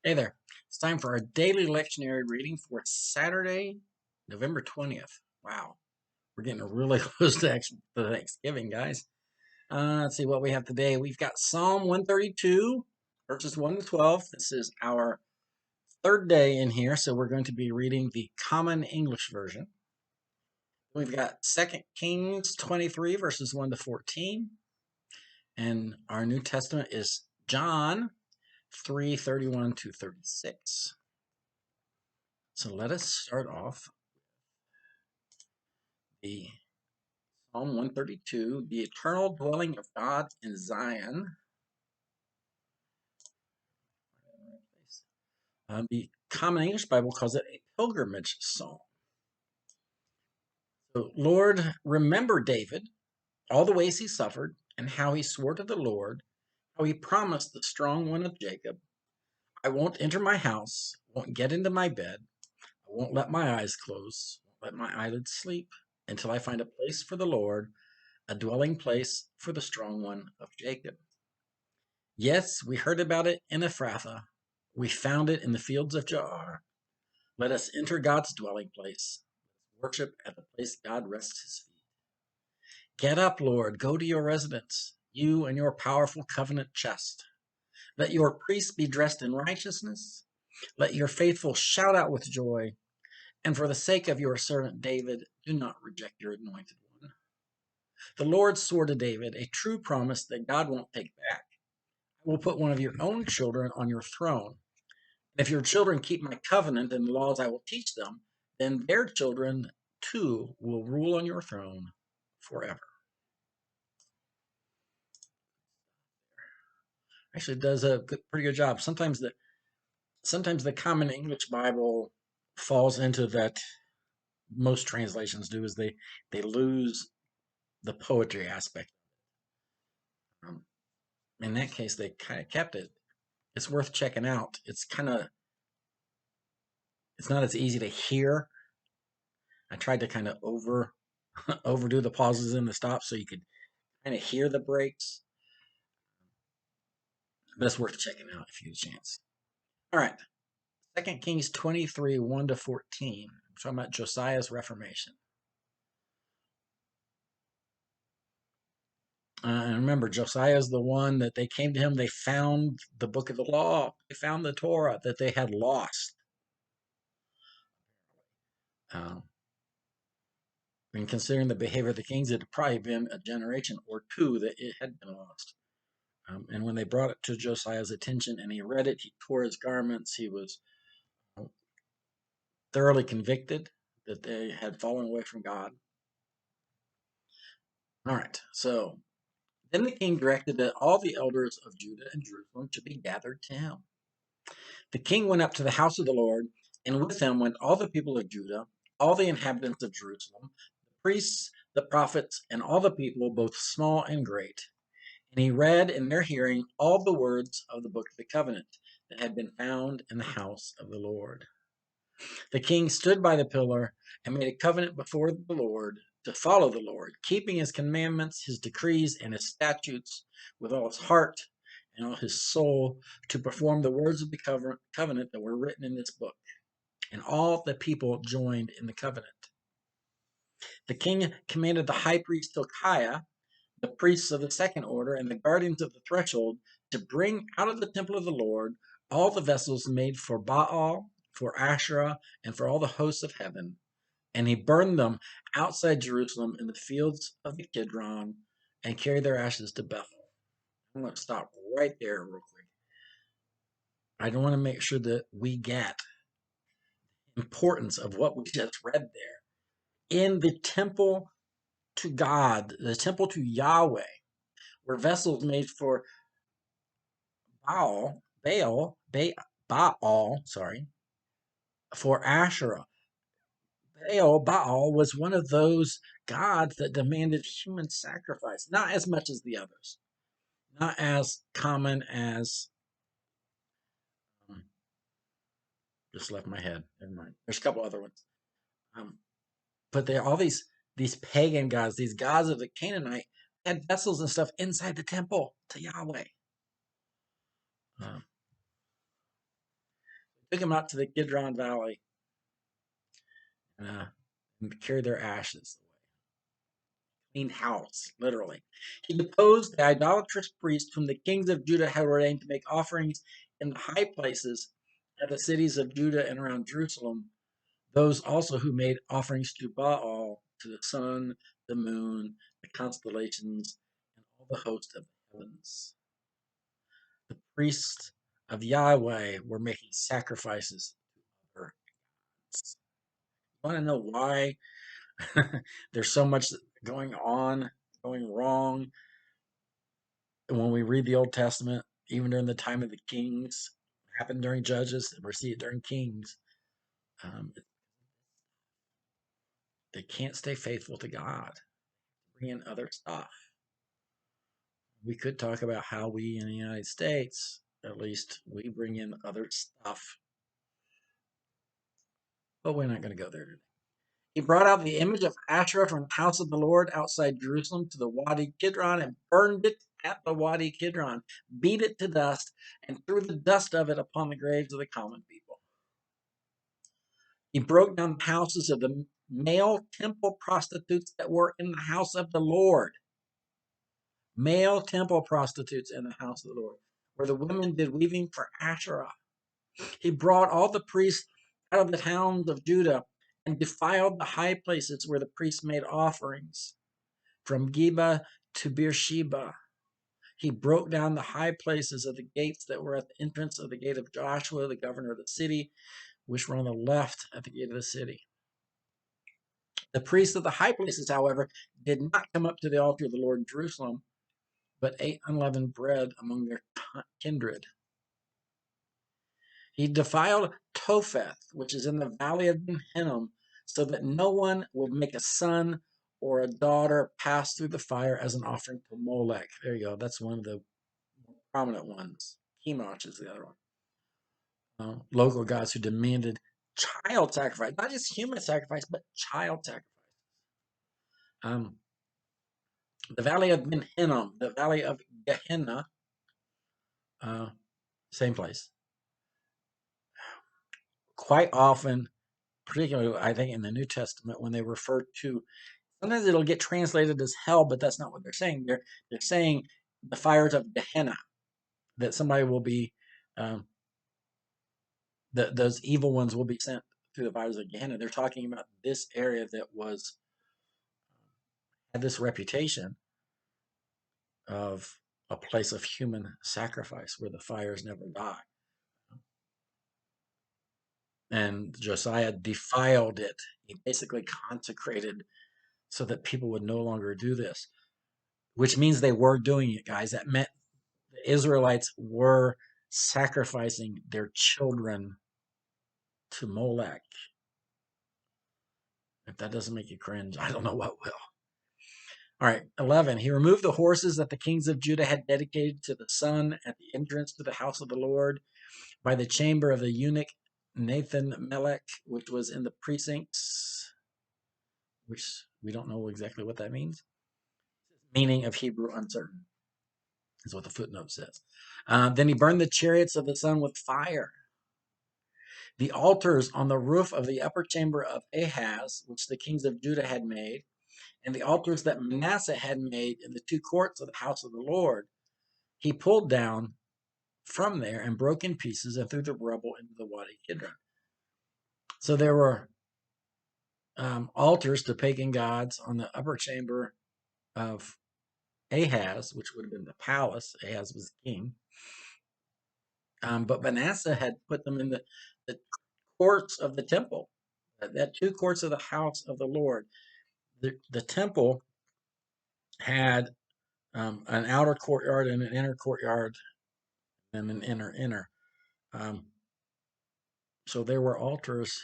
Hey there. It's time for our daily lectionary reading for Saturday, November 20th. Wow, we're getting really close to Thanksgiving, guys. Let's see what we have today. We've got Psalm 132, verses 1 to 12. This is our third day in here, so we're going to be reading the Common English Version. We've got 2 Kings 23, verses 1 to 14. And our New Testament is John 3:31 to 36. So let us start off the Psalm 132, the eternal dwelling of God in Zion. The Common English Bible calls it a pilgrimage psalm. So, Lord, remember David, all the ways he suffered, and how he swore to the Lord, how he promised the strong one of Jacob, I won't enter my house, won't get into my bed, I won't let my eyes close, won't let my eyelids sleep, until I find a place for the Lord, a dwelling place for the strong one of Jacob. Yes, we heard about it in Ephrathah. We found it in the fields of Jaar. Let us enter God's dwelling place. Worship at the place God rests his feet. Get up, Lord, go to your residence, you and your powerful covenant chest. Let your priests be dressed in righteousness. Let your faithful shout out with joy. And for the sake of your servant David, do not reject your anointed one. The Lord swore to David a true promise that God won't take back. I will put one of your own children on your throne. If your children keep my covenant and the laws I will teach them, then their children too will rule on your throne forever. Actually, it does a pretty good job. Sometimes the Common English Bible falls into that. Most translations do is they lose the poetry aspect. Um, in that case, they kind of kept it. It's worth checking out. It's not as easy to hear. I tried to kind of overdo the pauses and the stops so you could kind of hear the breaks. But it's worth checking out if you get a chance. All right. 2 Kings 23, 1 to 14. I'm talking about Josiah's Reformation. And remember, Josiah is the one that they came to him. They found the book of the law. They found the Torah that they had lost. Um, and considering the behavior of the kings, it had probably been a generation or two that it had been lost. And when they brought it to Josiah's attention and he read it, he tore his garments. He was thoroughly convicted that they had fallen away from God. All right, so then the king directed that all the elders of Judah and Jerusalem should be gathered to him. The king went up to the house of the Lord, and with him went all the people of Judah, all the inhabitants of Jerusalem, the priests, the prophets, and all the people, both small and great. And he read in their hearing all the words of the book of the covenant that had been found in the house of the Lord. The king stood by the pillar and made a covenant before the Lord to follow the Lord, keeping his commandments, his decrees, and his statutes with all his heart and all his soul, to perform the words of the covenant that were written in this book. And all the people joined in the covenant. The king commanded the high priest Hilkiah, the priests of the second order, and the guardians of the threshold to bring out of the temple of the Lord all the vessels made for Baal, for Asherah, and for all the hosts of heaven. And he burned them outside Jerusalem in the fields of the Kidron and carried their ashes to Bethel. I'm going to stop right there real quick. I want to make sure that we get the importance of what we just read there. In the temple to God, the temple to Yahweh, were vessels made for Baal, for Asherah. Baal was one of those gods that demanded human sacrifice, not as much as the others, not as common as. Just left my head. Never mind. There's a couple other ones, but they're all these pagan gods, these gods of the Canaanite, had vessels and stuff inside the temple to Yahweh. Um, took them out to the Kidron Valley and carried their ashes. Clean house, literally. He deposed the idolatrous priests whom the kings of Judah had ordained to make offerings in the high places of the cities of Judah and around Jerusalem, those also who made offerings to Baal, to the sun, the moon, the constellations, and all the host of the heavens. The priests of Yahweh were making sacrifices to other gods. You want to know why there's so much going on, going wrong when we read the Old Testament, even during the time of the kings? It happened during Judges, and we see it during Kings. They can't stay faithful to God, bring in other stuff. We could talk about how we in the United States, at least, we bring in other stuff, but we're not going to go there today. He brought out the image of Asherah from the house of the Lord outside Jerusalem to the Wadi Kidron and burned it at the Wadi Kidron, beat it to dust, and threw the dust of it upon the graves of the common people. He broke down the houses of the male temple prostitutes that were in the house of the Lord. Male temple prostitutes in the house of the Lord, where the women did weaving for Asherah. He brought all the priests out of the towns of Judah and defiled the high places where the priests made offerings, from Geba to Beersheba. He broke down the high places of the gates that were at the entrance of the gate of Joshua, the governor of the city, which were on the left at the gate of the city. The priests of the high places, however, did not come up to the altar of the Lord in Jerusalem, but ate unleavened bread among their kindred. He defiled Topheth, which is in the valley of Ben Hinnom, so that no one would make a son or a daughter pass through the fire as an offering to Molech. There you go. That's one of the prominent ones. Chemosh is the other one. Local gods who demanded child sacrifice, not just human sacrifice, but child sacrifice. The valley of Ben Hinnom, the valley of Gehenna, same place. Quite often, particularly I think in the New Testament, when they refer to, sometimes it'll get translated as hell, but that's not what they're saying. They're saying the fires of Gehenna, that somebody will be, those evil ones will be sent through the fires of Gehenna. They're talking about this area that had this reputation of a place of human sacrifice where the fires never die. And Josiah defiled it. He basically consecrated so that people would no longer do this, which means they were doing it, guys. That meant the Israelites were sacrificing their children to Molech. If that doesn't make you cringe, I don't know what will. All right, 11. He removed the horses that the kings of Judah had dedicated to the sun at the entrance to the house of the Lord by the chamber of the eunuch Nathan Melech, which was in the precincts, which we don't know exactly what that means. Meaning of Hebrew uncertain, is what the footnote says. Then he burned the chariots of the sun with fire. The altars on the roof of the upper chamber of Ahaz, which the kings of Judah had made, and the altars that Manasseh had made in the two courts of the house of the Lord, he pulled down from there and broke in pieces and threw the rubble into the Wadi Kidron. So there were altars to pagan gods on the upper chamber of Ahaz, which would have been the palace. Ahaz was the king. But Manasseh had put them in the courts of the temple, that two courts of the house of the Lord. The temple had an outer courtyard and an inner courtyard and an inner. So there were altars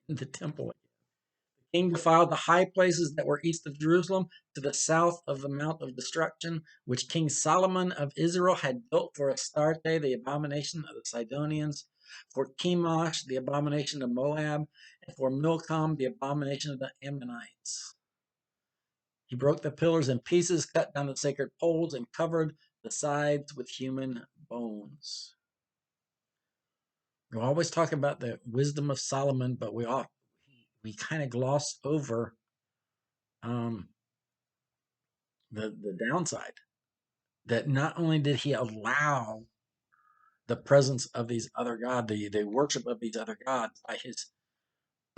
in the temple. The king defiled the high places that were east of Jerusalem to the south of the Mount of Destruction, which King Solomon of Israel had built for Astarte, the abomination of the Sidonians, for Chemosh, the abomination of Moab, and for Milcom, the abomination of the Ammonites. He broke the pillars in pieces, cut down the sacred poles, and covered the sides with human bones. We always talk about the wisdom of Solomon, but we kind of gloss over um, the downside. That not only did he allow the presence of these other gods, the worship of these other gods by his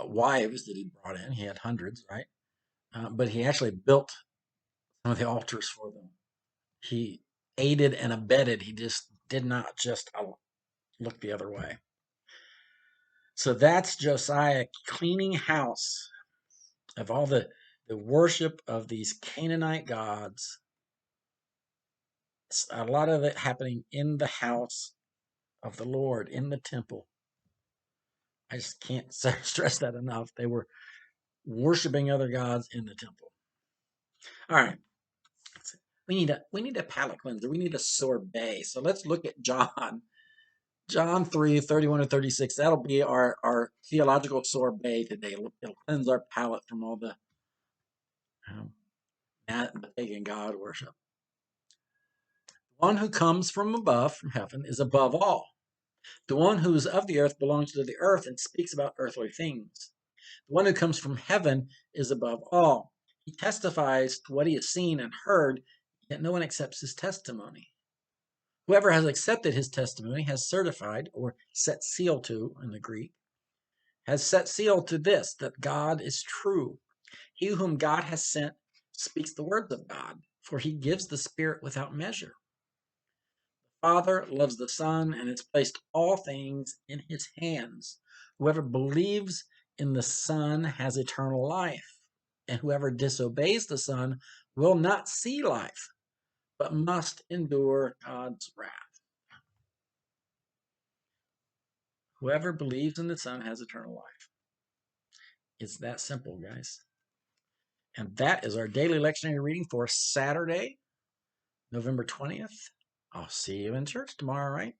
wives that he brought in. He had hundreds, right? But he actually built some of the altars for them. He aided and abetted. He just did not just look the other way. So that's Josiah cleaning house of all the worship of these Canaanite gods. A lot of it happening in the house of the Lord, in the temple. I just can't stress that enough. They were worshiping other gods in the temple. All right. We need a palate cleanser. We need a sorbet. So let's look at John 3:31 to 36. That'll be our theological sorbet today. It'll cleanse our palate from all the pagan God worship. The one who comes from above, from heaven, is above all. The one who is of the earth belongs to the earth and speaks about earthly things. The one who comes from heaven is above all. He testifies to what he has seen and heard, yet no one accepts his testimony. Whoever has accepted his testimony has certified, or set seal to in the Greek, has set seal to this, that God is true. He whom God has sent speaks the words of God, for he gives the Spirit without measure. The Father loves the Son and has placed all things in his hands. Whoever believes in the Son has eternal life, and whoever disobeys the Son will not see life, but must endure God's wrath. Whoever believes in the Son has eternal life. It's that simple, guys. And that is our daily lectionary reading for Saturday, November 20th. I'll see you in church tomorrow, right?